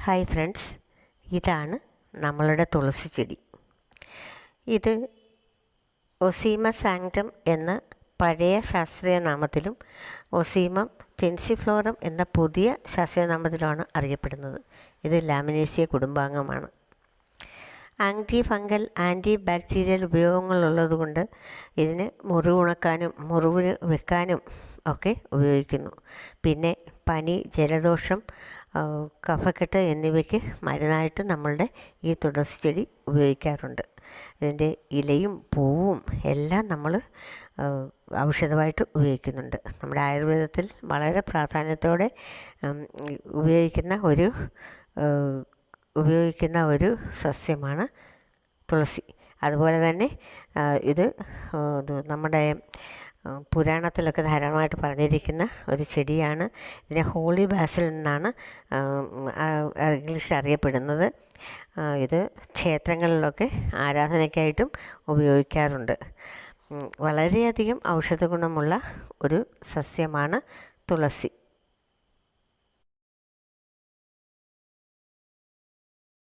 Hi friends, ഇതാണ് നമ്മളുടെ തുളസി ചെടി. ഇത് ഒസീമ സാങ്ക്ടം എന്ന പഴയ ശാസ്ത്രീയ നാമത്തിലും ഒസീമം ടെൻസിഫ്ലോറം എന്ന പുതിയ ശാസ്ത്രീയ നാമത്തിലുമാണ് അറിയപ്പെടുന്നത്. ഇത് ലാമിനേസിയ കുടുംബാംഗമാണ്. ആൻറ്റി ഫംഗൽ, ആൻറ്റി ബാക്ടീരിയൽ ഉപയോഗങ്ങളുള്ളതുകൊണ്ട് ഇതിന് മുറിവ് ഉണക്കാനും മുറിവിന് വെക്കാനും ഒക്കെ ഉപയോഗിക്കുന്നു. പിന്നെ പനി, ജലദോഷം, കഫക്കെട്ട് എന്നിവയ്ക്ക് മരുന്നായിട്ട് നമ്മളുടെ ഈ തുളസി ചെടി ഉപയോഗിക്കാറുണ്ട്. ഇതിൻ്റെ ഇലയും പൂവും എല്ലാം നമ്മൾ ഔഷധമായിട്ട് ഉപയോഗിക്കുന്നുണ്ട്. നമ്മുടെ ആയുർവേദത്തിൽ വളരെ പ്രാധാന്യത്തോടെ ഉപയോഗിക്കുന്ന ഒരു സസ്യമാണ് തുളസി. അതുപോലെ തന്നെ ഇത് നമ്മുടെ പുരാണത്തിലൊക്കെ ധാരാളമായിട്ട് പറഞ്ഞിരിക്കുന്ന ഒരു ചെടിയാണ്. ഇതിനെ ഹോളി ബാസിൽ നിന്നാണ് ഇംഗ്ലീഷ് അറിയപ്പെടുന്നത്. ഇത് ക്ഷേത്രങ്ങളിലൊക്കെ ആരാധനയ്ക്കായിട്ടും ഉപയോഗിക്കാറുണ്ട്. വളരെയധികം ഔഷധ ഗുണമുള്ള ഒരു സസ്യമാണ് തുളസി.